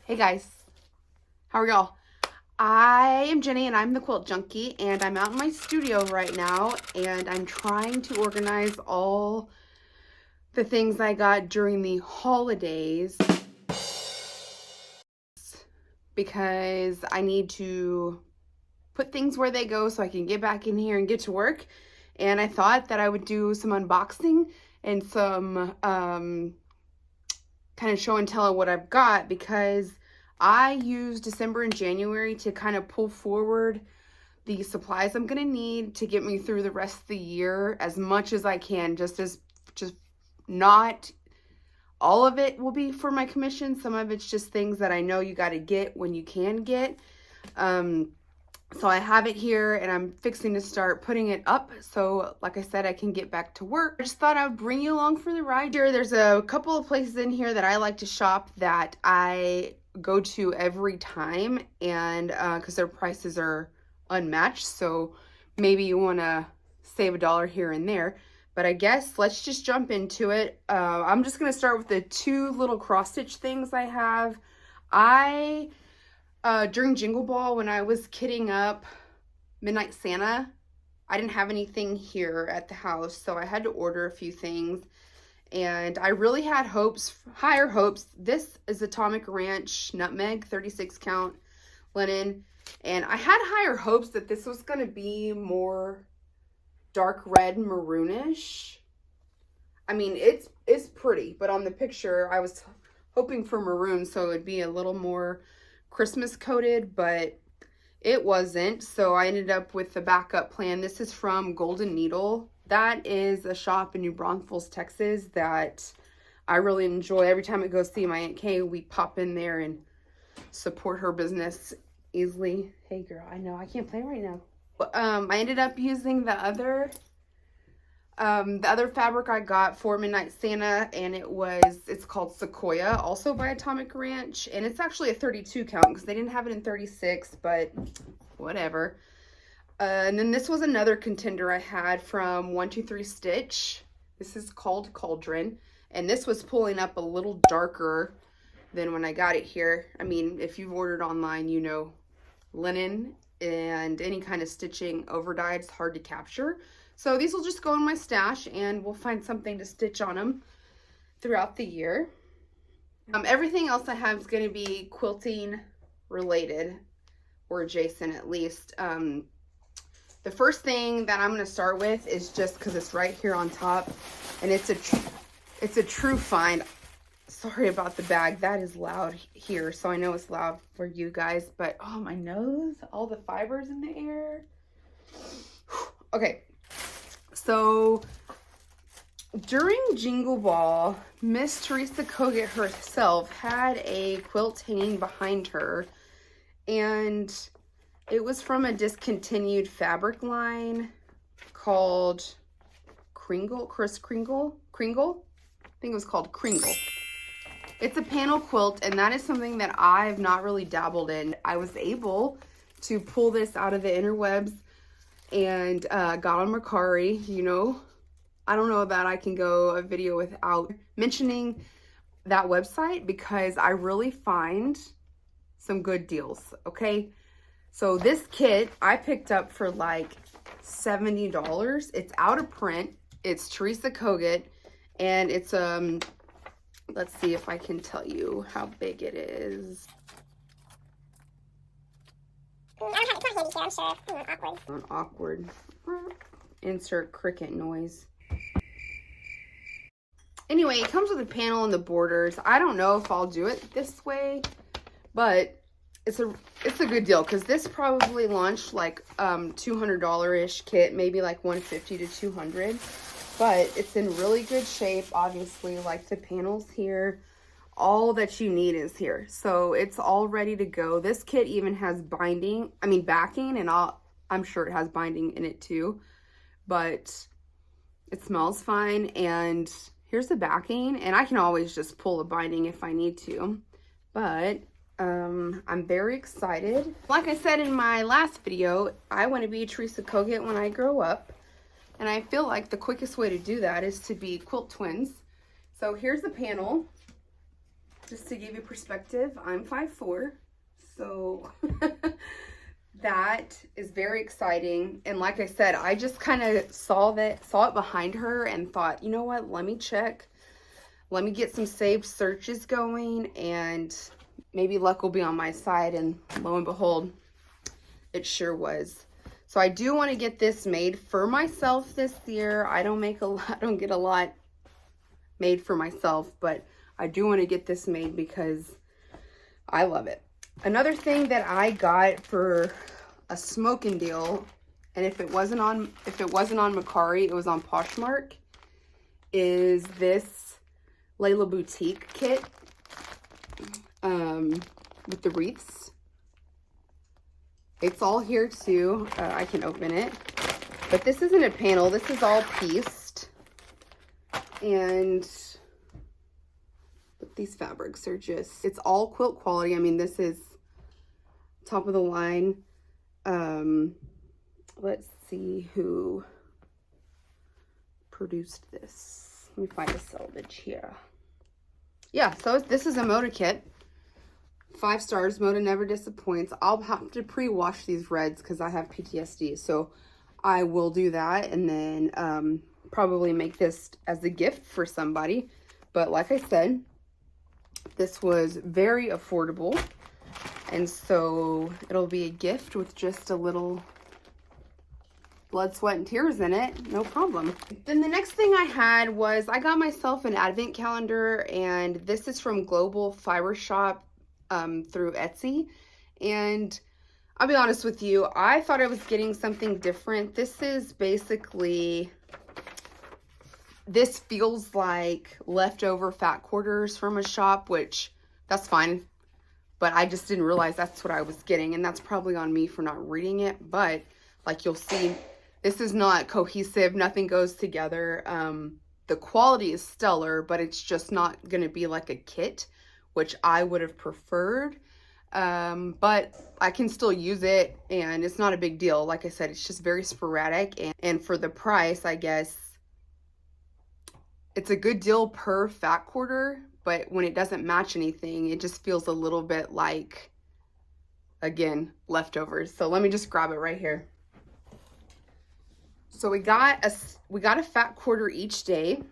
Hey guys, how are y'all? I am Jenny and I'm the Quilt Junkie, and I'm out in my studio right now and I'm trying to organize all the things I got during the Haul-A-Daze because I need to put things where they go so I can get back in here and get to work. And I thought that I would do some unboxing and some kind of show and tell of what I've got, because I use December and January to kind of pull forward the supplies I'm gonna need to get me through the rest of the year as much as I can. Just not all of it will be for my commission. Some of it's just things that I know you got to get when you can get. So I have it here and I'm fixing to start putting it up. So like I said, I can get back to work. I just thought I would bring you along for the ride here. There's a couple of places in here that I like to shop that I go to every time, and because their prices are unmatched. So maybe you want to save $1 here and there. But I guess let's just jump into it. I'm just going to start with the two little cross-stitch things I have. During Jingle Ball, when I was kitting up Midnight Santa, I didn't have anything here at the house, so I had to order a few things. And I really had higher hopes. This is Atomic Ranch Nutmeg, 36 count linen. And I had higher hopes that this was going to be more dark red maroonish. I mean, it's pretty, but on the picture, I was hoping for maroon, so it would be a little more Christmas coated, but it wasn't. So I ended up with the backup plan. This is from Golden Needle. That is a shop in New Braunfels, Texas that I really enjoy. Every time I go see my Aunt Kay, we pop in there and support her business easily. Hey girl, I know I can't play right now. I ended up using the other fabric I got for Midnight Santa, and it's called Sequoia, also by Atomic Ranch, and it's actually a 32 count because they didn't have it in 36, but whatever. And then this was another contender I had from 123 Stitch. This is called Cauldron, and this was pulling up a little darker than when I got it here. I mean, if you've ordered online, you know linen and any kind of stitching over dye, it's hard to capture. So these will just go in my stash and we'll find something to stitch on them throughout the year. Everything else I have is going to be quilting related, or adjacent at least. The first thing that I'm going to start with is just because it's right here on top, and it's a true find. Sorry about the bag. That is loud here, so I know it's loud for you guys, but oh, my nose, all the fibers in the air. Okay, so during Jingle Ball, Miss Teresa Kogut herself had a quilt hanging behind her, and it was from a discontinued fabric line called Kringle. I think it was called Kringle. It's a panel quilt, and that is something that I've not really dabbled in. I was able to pull this out of the interwebs and got on Mercari. You know, I don't know that I can go a video without mentioning that website, because I really find some good deals, okay? So this kit I picked up for like $70. It's out of print. It's Teresa Kogut, and it's let's see if I can tell you how big it is. It's not handy here, I'm sure. Awkward. Insert cricket noise. Anyway, it comes with a panel and the borders. I don't know if I'll do it this way, but it's a good deal, because this probably launched like $200-ish kit, maybe like $150 to $200. But it's in really good shape, obviously, like the panels here. All that you need is here. So it's all ready to go. This kit even has backing, and I'm sure it has binding in it too. But it smells fine, and here's the backing. And I can always just pull the binding if I need to. But I'm very excited. Like I said in my last video, I want to be Teresa Kogut when I grow up. And I feel like the quickest way to do that is to be quilt twins. So here's the panel. just to give you perspective, I'm 5'4", so that is very exciting. And like I said, I just kind of saw it behind her and thought, you know what, let me check. Let me get some saved searches going, and maybe luck will be on my side. And lo and behold, it sure was. So I do want to get this made for myself this year. I don't get a lot made for myself, but I do want to get this made because I love it. Another thing that I got for a smoking deal, and if it wasn't on Mercari, it was on Poshmark, is this Layla Boutique kit with the wreaths. It's all here too. I can open it, but this isn't a panel. This is all pieced, and these fabrics are just, it's all quilt quality. I mean, this is top of the line. Let's see who produced this. Let me find a selvage here. Yeah, so this is a Moda kit. 5 stars. Moda never disappoints. I'll have to pre-wash these reds because I have PTSD, so I will do that, and then probably make this as a gift for somebody. But like I said, this was very affordable, and so it'll be a gift with just a little blood, sweat, and tears in it. No problem. Then the next thing I had was I got myself an advent calendar, and this is from Global Fiber Shop through Etsy. And I'll be honest with you, I thought I was getting something different. This is basically, this feels like leftover fat quarters from a shop, which that's fine, but I just didn't realize that's what I was getting, and that's probably on me for not reading it. But like you'll see, this is not cohesive, nothing goes together. The quality is stellar, but it's just not gonna be like a kit, which I would have preferred. But I can still use it, and it's not a big deal. Like I said, it's just very sporadic, and for the price, I guess it's a good deal per fat quarter, but when it doesn't match anything, it just feels a little bit like, again, leftovers. So let me just grab it right here. So we got a fat quarter each day,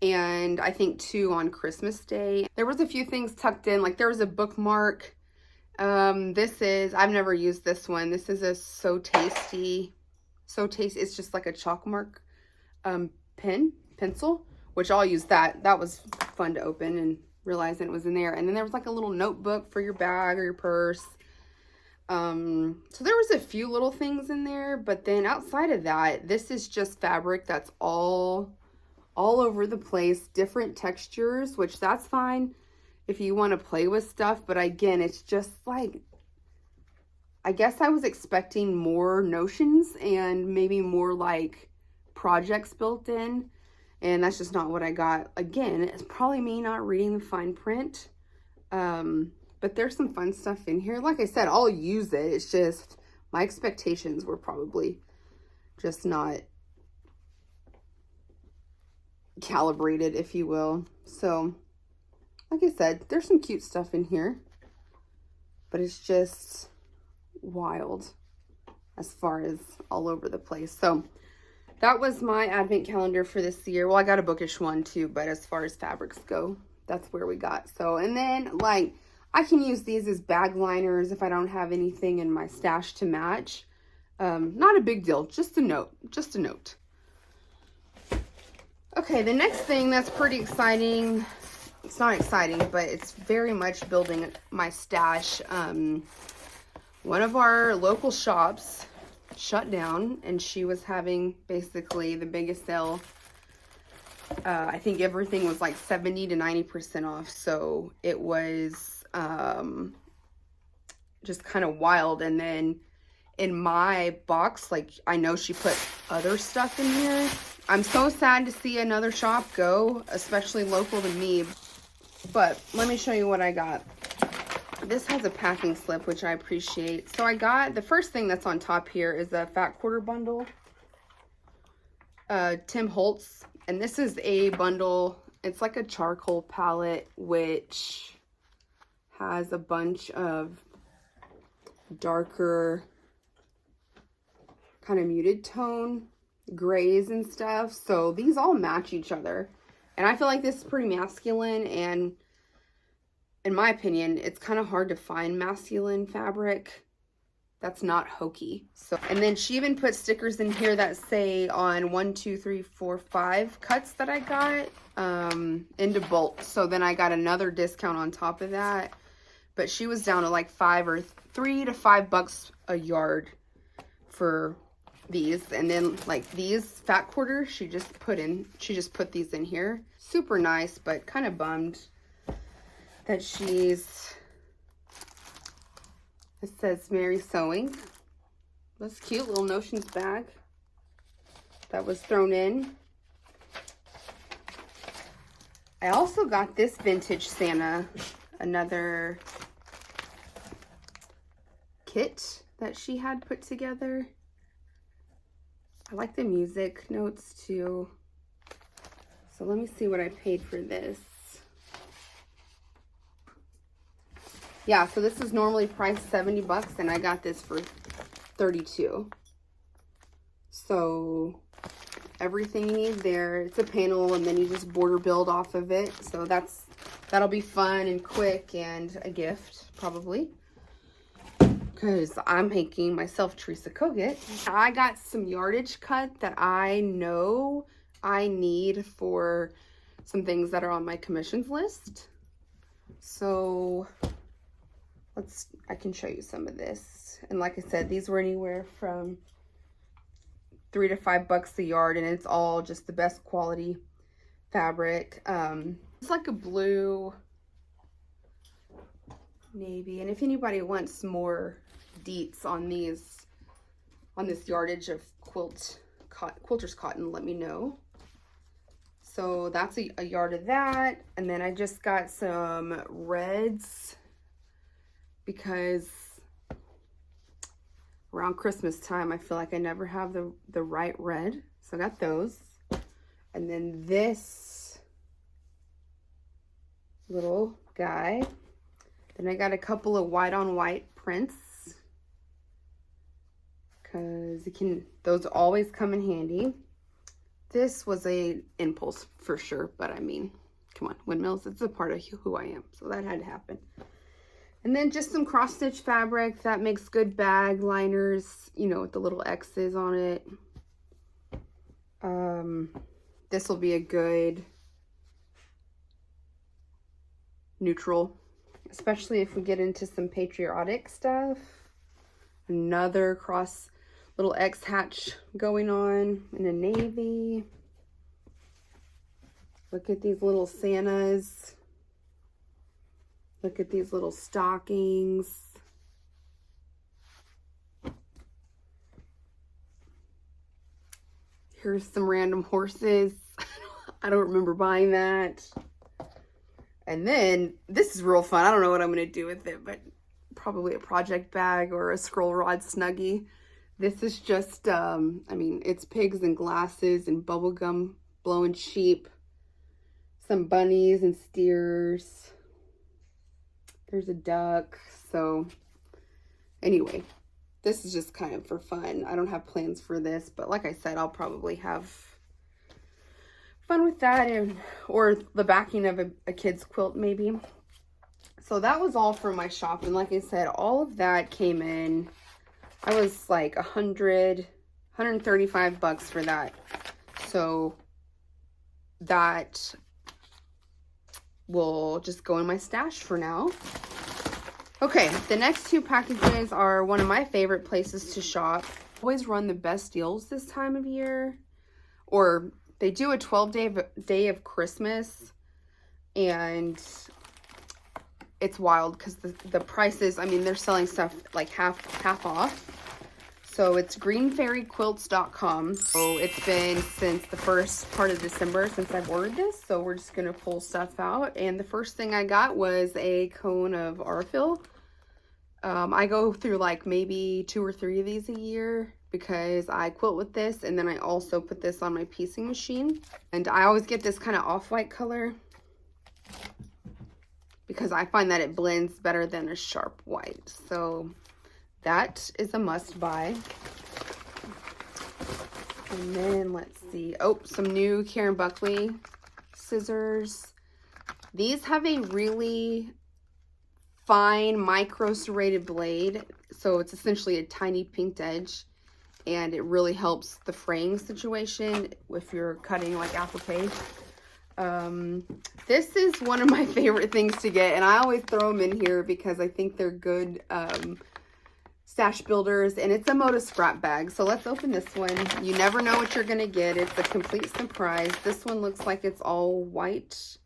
and I think 2 on Christmas Day. There was a few things tucked in, like there was a bookmark. I've never used this one. This is a So Tasty. It's just like a chalk mark pencil, which I'll use that. That was fun to open and realizing it was in there. And then there was like a little notebook for your bag or your purse. So there was a few little things in there, but then outside of that, this is just fabric that's all over the place, different textures, which that's fine if you want to play with stuff. But again, it's just like, I guess I was expecting more notions and maybe more like projects built in, and that's just not what I got. Again, it's probably me not reading the fine print, but there's some fun stuff in here. Like I said, I'll use it. It's just my expectations were probably just not calibrated, if you will. So like I said, there's some cute stuff in here, but it's just wild as far as all over the place. So that was my advent calendar for this year. Well, I got a bookish one too, but as far as fabrics go, that's where we got. So, and then like I can use these as bag liners if I don't have anything in my stash to match. Not a big deal, just a note, Okay, the next thing that's pretty exciting, it's not exciting, but it's very much building my stash. One of our local shops shut down, and she was having basically the biggest sale. I think everything was like 70 to 90% off, so it was just kind of wild. And then in my box, like I know she put other stuff in here. I'm so sad to see another shop go, especially local to me, but let me show you what I got. This has a packing slip, which I appreciate. So I got, the first thing that's on top here is a fat quarter bundle, Tim Holtz, and this is a bundle, It's like a charcoal palette, which has a bunch of darker, kind of muted tone grays and stuff. So these all match each other. And I feel like this is pretty masculine, and in my opinion, it's kind of hard to find masculine fabric that's not hokey. So, and then she even put stickers in here that say on 1, 2, 3, 4, 5 cuts that I got into bulk. So then I got another discount on top of that. But she was down to like $3 to $5 a yard for these. And then like these fat quarters, she just put these in here. Super nice, but kind of bummed that it says Mary Sewing. That's cute, little Notions bag that was thrown in. I also got this vintage Santa, another kit that she had put together. I like the music notes too. So let me see what I paid for this. Yeah, so this is normally priced $70 and I got this for $32. So everything you need there. It's a panel and then you just border build off of it. So that'll be fun and quick and a gift probably, because I'm making myself Teresa Kogut. I got some yardage cut that I know I need for some things that are on my commissions list. So I can show you some of this. And like I said, these were anywhere from $3 to $5 a yard, and it's all just the best quality fabric. It's like a blue navy, and if anybody wants more deets on this yardage of quilter's cotton, let me know. So that's a yard of that. And then I just got some reds because around Christmas time, I feel like I never have the right red. So I got those. And then this little guy. Then I got a couple of white on white prints, because those always come in handy. This was a impulse for sure, but I mean, come on, windmills, it's a part of who I am. So that had to happen. And then just some cross stitch fabric that makes good bag liners, you know, with the little X's on it. This will be a good neutral, especially if we get into some patriotic stuff. Another cross little X hatch going on in a navy. Look at these little Santas. Look at these little stockings. Here's some random horses. I don't remember buying that. And then this is real fun. I don't know what I'm going to do with it, but probably a project bag or a scroll rod snuggie. This is just, I mean, it's pigs and glasses and bubblegum blowing sheep. Some bunnies and steers. There's a duck. So anyway, this is just kind of for fun. I don't have plans for this, but like I said, I'll probably have fun with that, or the backing of a kid's quilt maybe. So that was all for my shopping. Like I said, all of that came in. I was like $135 for that. So that will just go in my stash for now. Okay, the next two packages are one of my favorite places to shop. Always run the best deals this time of year. Or they do a 12-day of Christmas, and it's wild because the prices, I mean, they're selling stuff like half off. So it's greenfairyquilts.com. So it's been since the first part of December since I've ordered this. So we're just going to pull stuff out. And the first thing I got was a cone of Arfil. I go through like maybe 2 or 3 of these a year because I quilt with this, and then I also put this on my piecing machine. And I always get this kind of off-white color because I find that it blends better than a sharp white. So that is a must buy. And then let's see. Oh, some new Karen Buckley scissors. These have a really fine micro serrated blade. So it's essentially a tiny pinked edge. And it really helps the fraying situation if you're cutting like applique. This is one of my favorite things to get, and I always throw them in here because I think they're good stash builders, and it's a Moda scrap bag. So let's open this one. You never know what you're gonna get. It's a complete surprise. This one looks like it's all white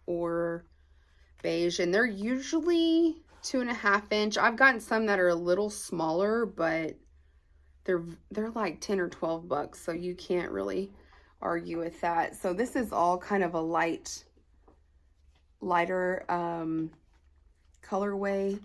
or beige, and they're usually 2.5 inch. I've gotten some that are a little smaller, but they're like 10 or 12 bucks, so you can't really argue with that. So this is all kind of a lighter colorway,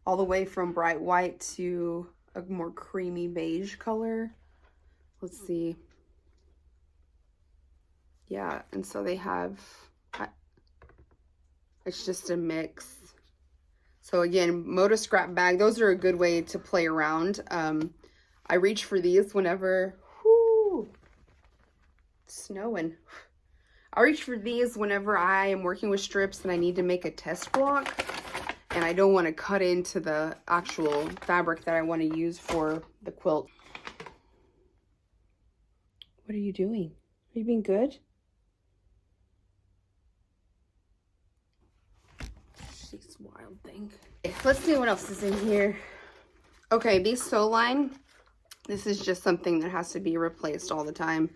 all the way from bright white to a more creamy beige color. Let's see. Yeah, and so they have, it's just a mix. So again, Moda scrap bag, those are a good way to play around. I reach for these whenever, it's snowing. I reach for these whenever I am working with strips and I need to make a test block and I don't want to cut into the actual fabric that I want to use for the quilt. What are you doing? Are you being good? She's a wild thing. Okay, let's see what else is in here. Okay, these sew line, this is just something that has to be replaced all the time.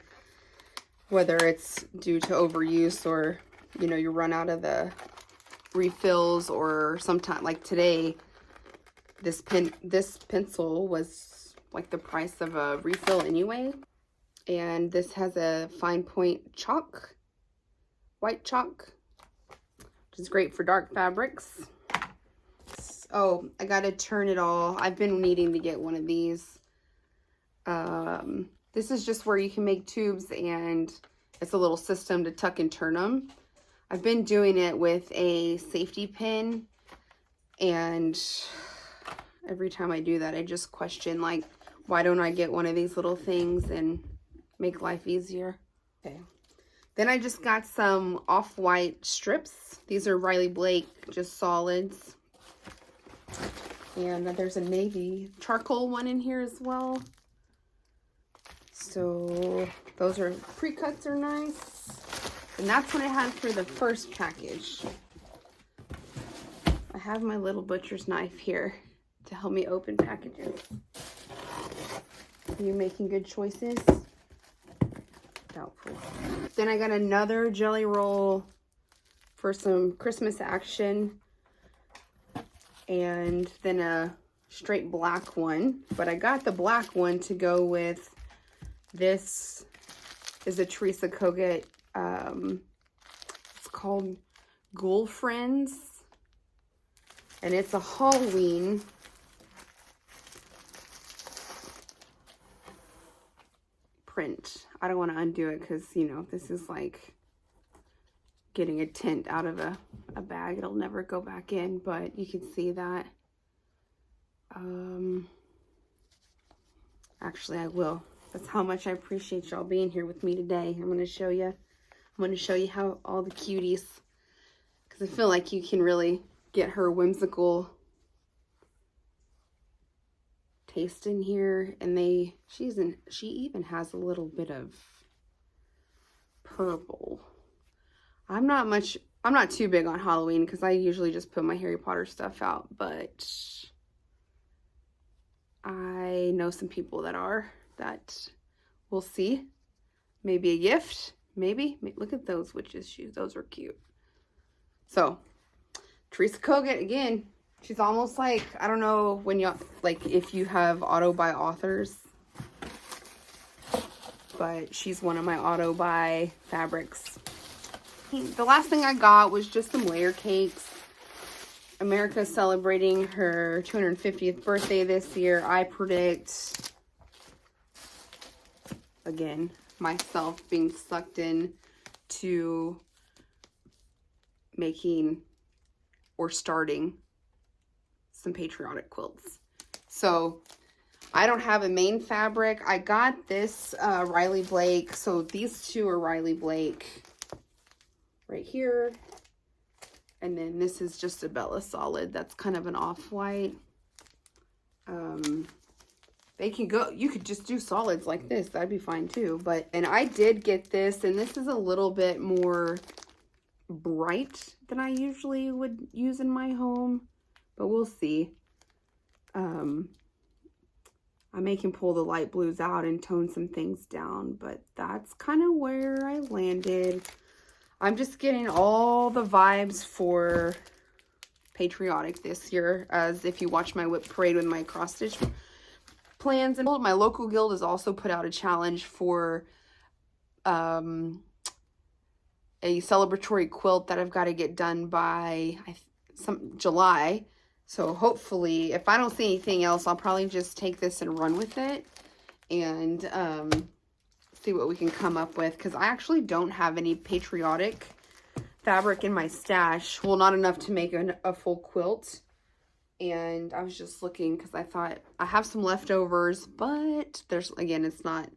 Whether it's due to overuse or, you know, you run out of the refills, or sometimes, like today, this pencil was like the price of a refill anyway. And this has a fine point chalk, white chalk, which is great for dark fabrics. Oh, I gotta turn it all. I've been needing to get one of these. This is just where you can make tubes, and it's a little system to tuck and turn them. I've been doing it with a safety pin, and every time I do that, I just question, like, why don't I get one of these little things and make life easier? Okay. Then I just got some off-white strips. These are Riley Blake, just solids. And there's a navy charcoal one in here as well. So those are pre-cuts, are nice. And that's what I had for the first package. I have my little butcher's knife here to help me open packages. Are you making good choices? Doubtful. Then I got another jelly roll for some Christmas action. And then a straight black one. But I got the black one to go with this. Is a Teresa Kogut. It's called Ghoul Friends. And it's a Halloween print. I don't want to undo it because, you know, this is like getting a tint out of a bag. It'll never go back in, but you can see that. Actually, I will. That's how much I appreciate y'all being here with me today. I'm going to show you how all the cuties, because I feel like you can really get her whimsical taste in here. And she even has a little bit of purple. I'm not too big on Halloween because I usually just put my Harry Potter stuff out, but I know some people that we'll see. Maybe a gift, maybe. Look at those witches shoes. Those are cute. So, Teresa Kogut, again, she's almost like, I don't know when y'all, like if you have auto buy authors, but she's one of my auto buy fabrics. The last thing I got was just some layer cakes. America's celebrating her 250th birthday this year. I predict again, myself being sucked in to making or starting some patriotic quilts. So I don't have a main fabric. I got this Riley Blake. So these two are Riley Blake right here. And then this is just a Bella Solid. That's kind of an off-white. They can go, you could just do solids like this. That'd be fine too. And I did get this, and this is a little bit more bright than I usually would use in my home, but we'll see. I may can pull the light blues out and tone some things down, but that's kind of where I landed. I'm just getting all the vibes for patriotic this year, as if you watch my whip parade with my cross stitch plans. And my local guild has also put out a challenge for a celebratory quilt that I've got to get done by July. So hopefully, if I don't see anything else, I'll probably just take this and run with it and see what we can come up with. Because I actually don't have any patriotic fabric in my stash. Well, not enough to make a full quilt. And I was just looking because I thought I have some leftovers, but there's, again, it's not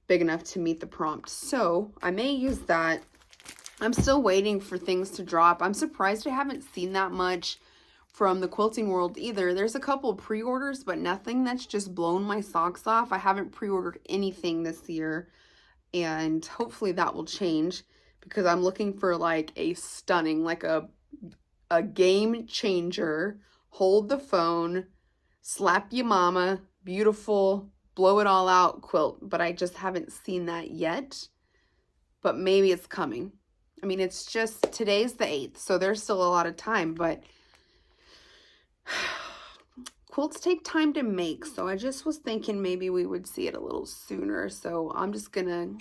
big enough to meet the prompt. So I may use that. I'm still waiting for things to drop. I'm surprised I haven't seen that much from the quilting world either. There's a couple pre-orders, but nothing that's just blown my socks off. I haven't pre-ordered anything this year, and hopefully that will change, because I'm looking for like a stunning, like a game changer, hold the phone, slap your mama, beautiful, blow it all out quilt. But I just haven't seen that yet, but maybe it's coming. I mean, it's just, today's the 8th, so there's still a lot of time, but quilts take time to make, so I just was thinking maybe we would see it a little sooner. So I'm just gonna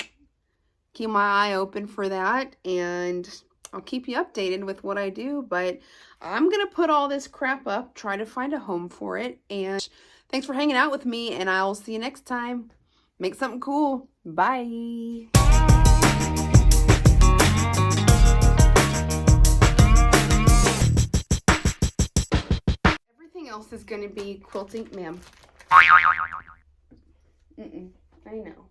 keep my eye open for that, and I'll keep you updated with what I do. But I'm gonna put all this crap up, try to find a home for it. And thanks for hanging out with me, and I'll see you next time. Make something cool. Bye. Else is going to be quilting, ma'am. I know.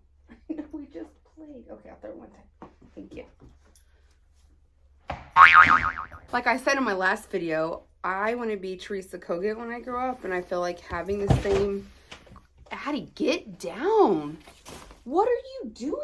We just played. Okay, I'll throw it one time. Thank you. Like I said in my last video, I want to be Teresa Kogut when I grow up, and I feel like having the same... Addie, get down. What are you doing?